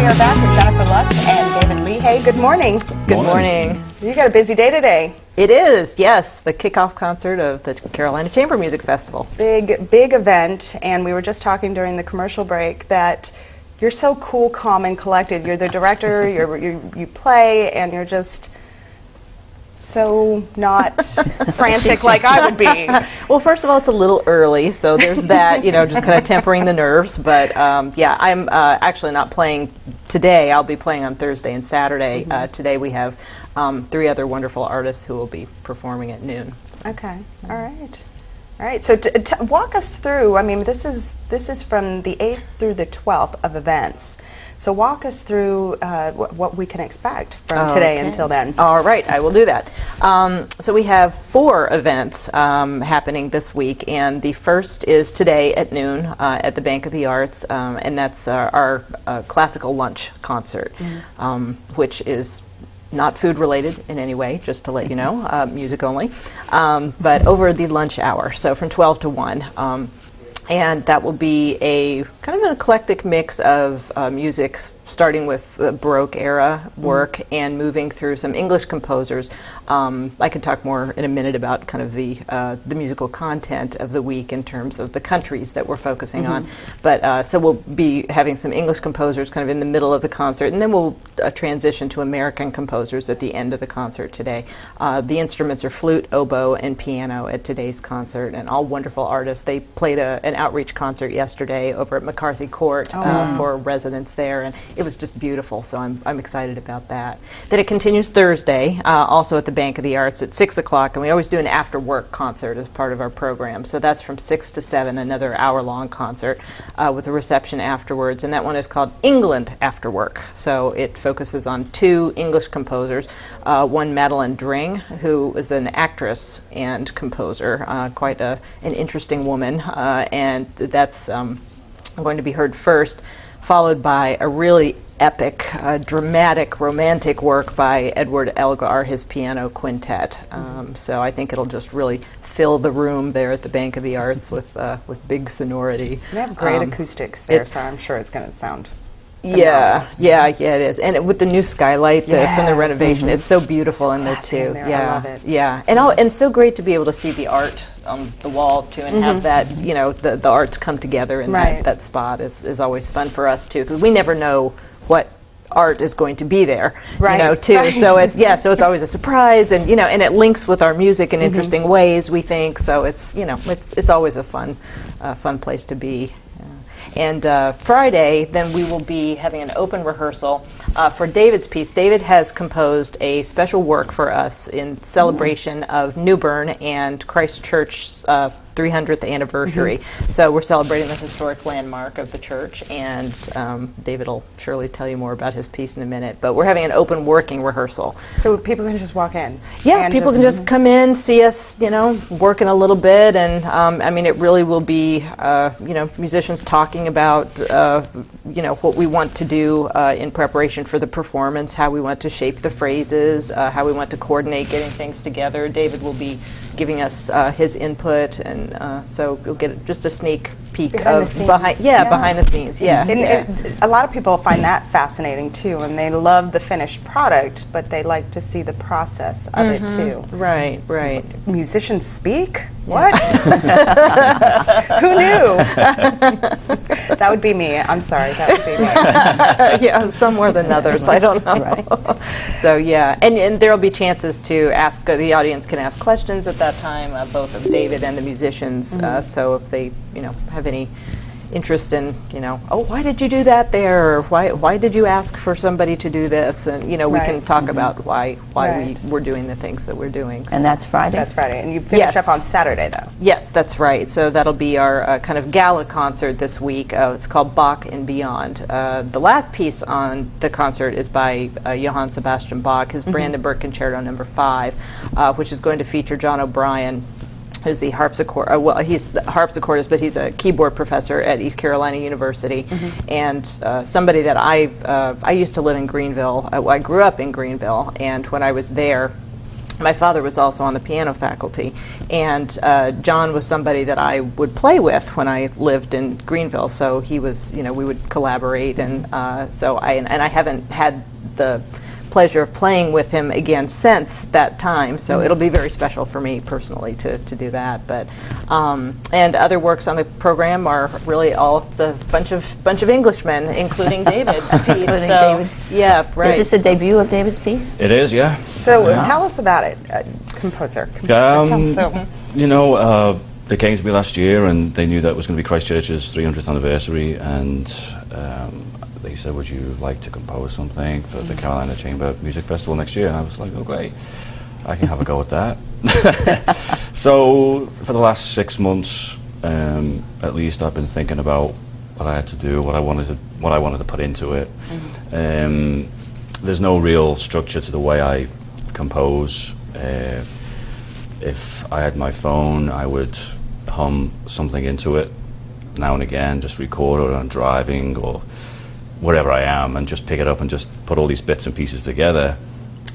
are back with Jennifer Lutz and David Leahey. Good morning. Good morning. You got a busy day today. It is, yes, the kickoff concert of the Carolina Chamber Music Festival. Big event, and we were just talking during the commercial break that you're so cool, calm, and collected. You're the director, you play, and you're just so not frantic like I would be. Well, first of all, it's a little early, so there's that, just kind of tempering the nerves. But yeah, I'm actually not playing today. I'll be playing on Thursday and Saturday. Today we have 3 other wonderful artists who will be performing at noon. Okay, all right. All right, so walk us through, I mean, this is from the 8th through the 12th of events. So walk us through what we can expect from today until then. All right, I will do that. So we have 4 events happening this week, and the first is today at noon at the Bank of the Arts, and that's our classical lunch concert, which is not food related in any way, just to let you know, music only, but over the lunch hour, so from 12 to 1. And that will be a kind of an eclectic mix of music, starting with the Baroque era work and moving through some English composers. I can talk more in a minute about kind of the musical content of the week in terms of the countries that we're focusing on. But so we'll be having some English composers kind of in the middle of the concert, and then we'll transition to American composers at the end of the concert today. The instruments are flute, oboe, and piano at today's concert, and all wonderful artists. They played an outreach concert yesterday over at McCarthy Court for residents there, and it was just beautiful, so I'm excited about that. Then it continues Thursday, also at the Bank of the Arts at 6 o'clock, and we always do an after-work concert as part of our program. So that's from 6 to 7, another hour-long concert with a reception afterwards, and that one is called England After Work. So it focuses on 2 English composers, one Madeline Dring, who is an actress and composer, quite an interesting woman, and that's going to be heard first, followed by a really epic, dramatic, romantic work by Edward Elgar, his piano quintet. So I think it'll just really fill the room there at the Bank of the Arts with big sonority. They have great acoustics there, so I'm sure it's going to sound yeah, it is. And with the new skylight from the renovation, it's so beautiful in there too. I love it. Yeah, and so great to be able to see the art on the walls too, and have that, the arts come together in that spot is always fun for us too, because we never know what art is going to be there, too. So it's so it's always a surprise, and and it links with our music in interesting ways, we think. So it's it's always a fun place to be. And Friday, then we will be having an open rehearsal for David's piece. David has composed a special work for us in celebration of Newbern and Christ Church's 300th anniversary. So we're celebrating the historic landmark of the church, and David will surely tell you more about his piece in a minute. But we're having an open working rehearsal. So people can just walk in? Yeah, people can just come in, see us, working a little bit, and I mean, it really will be, musicians talking about, what we want to do in preparation for the performance, how we want to shape the phrases, how we want to coordinate getting things together. David will be giving us his input, and so you'll get just a sneak peek behind the scenes. And a lot of people find that fascinating too, and they love the finished product, but they like to see the process of it too. Right. Musicians speak? What? Who knew? That would be me. I'm sorry, that would be me. Yeah, some more than others. I don't know. So yeah, and there will be chances to ask. The audience can ask questions at that time, both of David and the musicians. So if they, have any interest in, why did you do that there? Or why did you ask for somebody to do this? And we can talk about why we're doing the things that we're doing. And that's Friday? That's Friday. And you finish up on Saturday, though? Yes, that's right. So that'll be our kind of gala concert this week. It's called Bach and Beyond. The last piece on the concert is by Johann Sebastian Bach, his Brandenburg Concerto No. 5, which is going to feature John O'Brien, who's the harpsichord, well, he's the harpsichordist, but he's a keyboard professor at East Carolina University, and somebody that I used to live in Greenville. I grew up in Greenville, and when I was there, my father was also on the piano faculty, and John was somebody that I would play with when I lived in Greenville. So he was, we would collaborate, and so I haven't had the pleasure of playing with him again since that time. So it'll be very special for me personally to do that. But and other works on the program are really all the bunch of Englishmen, inclinging David's piece. Including so, David's. Yeah, right. Is this the debut of David's piece? It is, yeah. So tell us about it, composer. They came to me last year and they knew that it was going to be Christchurch's 300th anniversary, and they said, would you like to compose something for the Carolina Chamber Music Festival next year? And I was like, oh great, I can have a go at that. So for the last 6 months at least, I've been thinking about what I had to do, what I wanted to put into it. There's no real structure to the way I compose. If I had my phone, I would hum something into it now and again, just record it on driving or wherever I am, and just pick it up and just put all these bits and pieces together,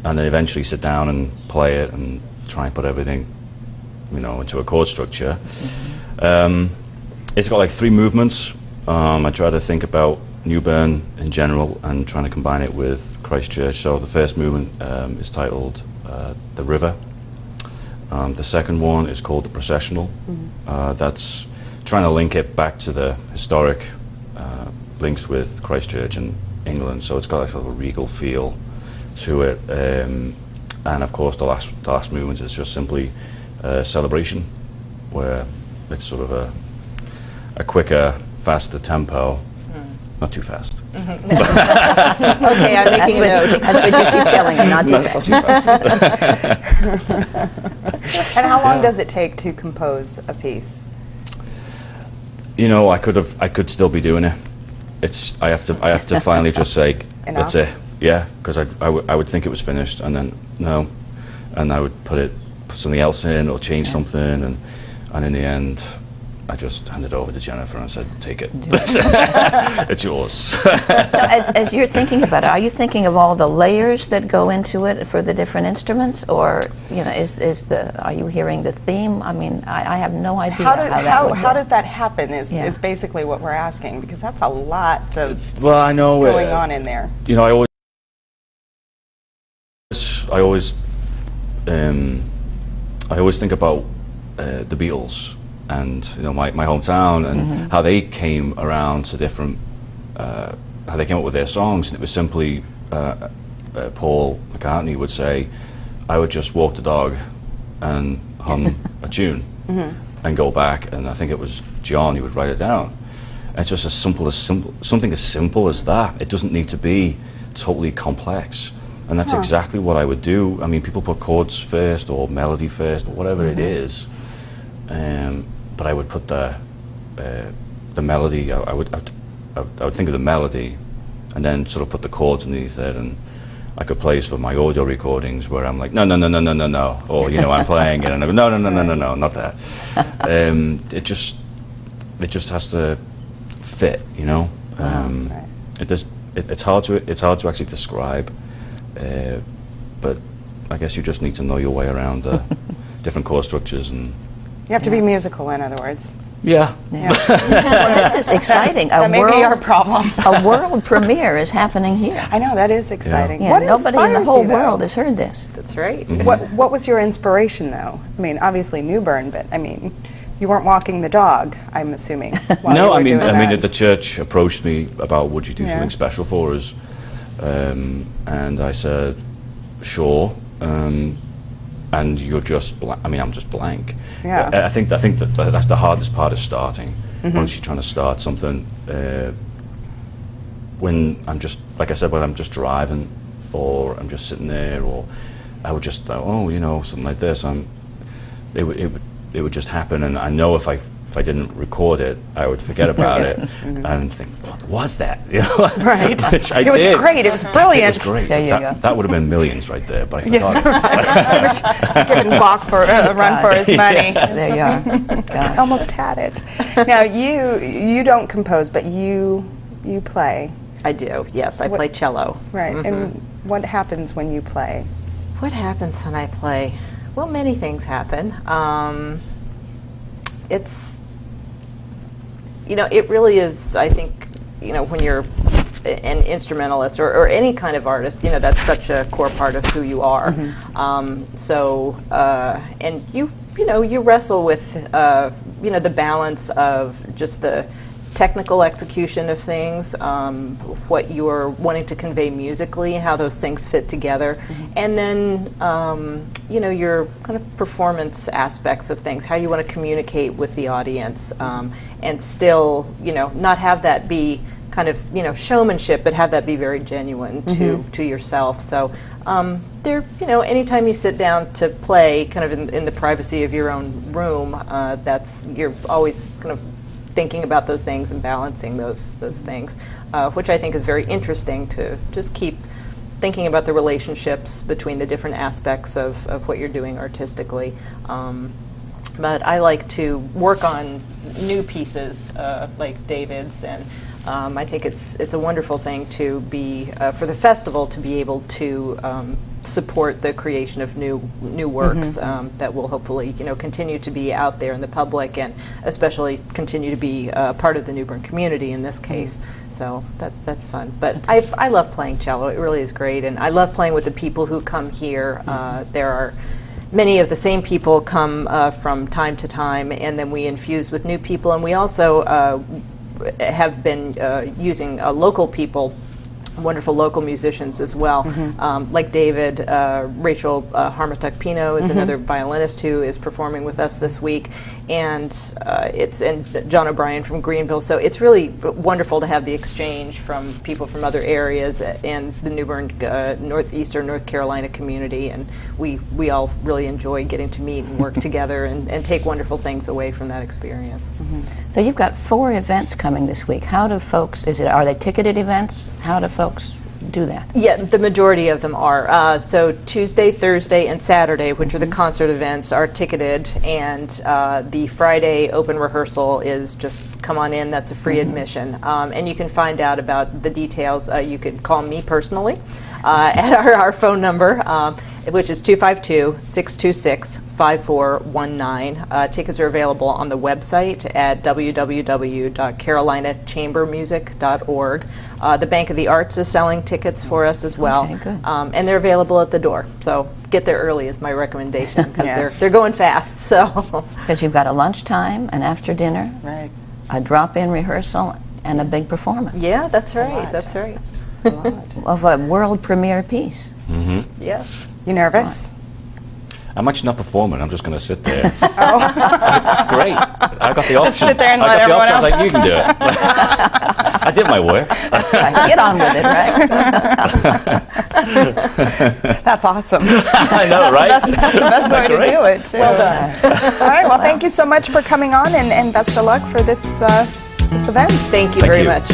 and then eventually sit down and play it and try and put everything, into a chord structure. It's got like 3 movements. I try to think about Newbern in general and trying to combine it with Christchurch. So the first movement is titled The River. The second one is called The Processional. That's trying to link it back to the historic links with Christchurch and England, so it's got a sort of a regal feel to it. And of course the last movement is just simply Celebration, where it's sort of a quicker, faster tempo. Not too fast. Okay, I'm making a note. That's what you keep telling him, not too fast. And how long does it take to compose a piece? I could still be doing it. I have to finally just say that's it. Yeah, because I would think it was finished, and then no, and I would put something else in or change something, and in the end I just handed over to Jennifer and said, take it. It's yours. So as you're thinking about it, are you thinking of all the layers that go into it for the different instruments, or are you hearing the theme? I mean, I have no idea how does that happen is basically what we're asking, because that's a lot of going on in there. I always think about the Beatles and my hometown and how they came around to different how they came up with their songs, and it was simply Paul McCartney would say, I would just walk the dog and hum a tune and go back, and I think it was John who would write it down. And it's just something as simple as that. It doesn't need to be totally complex, and that's exactly what I would do. I mean, people put chords first or melody first or whatever it is. But I would put the melody. I would think of the melody, and then sort of put the chords underneath it. And I could play for my audio recordings where I'm like, no, or I'm playing it, and I go, no, not that. It just has to fit, It's hard to actually describe, but I guess you just need to know your way around different chord structures and. You have to be musical, in other words. Yeah. Well, this is exciting. That may be our problem. A world premiere is happening here. I know, that is exciting. Yeah, What nobody in the inspires whole you, though? world has heard this. That's right. What was your inspiration, though? I mean, obviously Newbern, but I mean, you weren't walking the dog, I'm assuming. No, I mean, the church approached me about, would you do something special for us? And I said, sure. And you're just I'm just blank. Yeah. I think that's the hardest part, is starting. Once you're trying to start something, when I'm just, like I said, when I'm just driving or I'm just sitting there, or I would just something like this, it would just happen, and I know if I didn't record it, I would forget about it and think, what was that? Right. Which I it was did. Great. It was brilliant. It was great. There you go. That would have been millions right there, but I forgot it. Giving Bach a run for his money. There you are. Almost had it. Now you don't compose, but you play. I do. Yes, I play cello. Right. And what happens when you play? What happens when I play? Well, many things happen. It's, it really is, I think, when you're an instrumentalist or any kind of artist, that's such a core part of who you are. And you wrestle with, the balance of just the technical execution of things, what you're wanting to convey musically, how those things fit together, and then your kind of performance aspects of things, how you want to communicate with the audience, and still not have that be kind of showmanship, but have that be very genuine to yourself. So anytime you sit down to play kind of in the privacy of your own room, you're always kind of thinking about those things and balancing those things, which I think is very interesting, to just keep thinking about the relationships between the different aspects of what you're doing artistically. But I like to work on new pieces like David's, and I think it's a wonderful thing to be for the festival to be able to support the creation of new works that will hopefully continue to be out there in the public, and especially continue to be part of the Newbern community in this case. So that's fun. But I love playing cello. It really is great, and I love playing with the people who come here. There are many of the same people come from time to time, and then we infuse with new people, and we also have been using local people, wonderful local musicians as well, like David. Rachel Harmatuk-Pino is another violinist who is performing with us this week, and John O'Brien from Greenville. So it's really wonderful to have the exchange from people from other areas and the Newbern northeastern North Carolina community, and we all really enjoy getting to meet and work together and take wonderful things away from that experience. So you've got 4 events coming this week. How do folks, are they ticketed events? How do folks do that? Yeah, the majority of them are. So Tuesday, Thursday, and Saturday, which are the concert events, are ticketed, and the Friday open rehearsal is just come on in. That's a free admission. And you can find out about the details. You could call me personally at our phone number, which is 252-626-5419. Tickets are available on the website at www.carolinachambermusic.org. The Bank of the Arts is selling tickets for us as well, okay, good. And they're available at the door. So get there early is my recommendation, because they're going fast. So Because you've got a lunchtime, an after dinner, a drop-in rehearsal, and a big performance. Yeah, that's right. That's right. Of a world premiere piece. Yes. You nervous? I'm actually not performing. I'm just going to sit there. It's great. I got the option. Sit there and I let got the everyone option. I else. was like, you can do it. I did my work. Get on with it, right? That's awesome. I know, right? That's the best way to do it, too. Well done. All right, well, thank you so much for coming on, and best of luck for this event. Thank you Thank very you. much.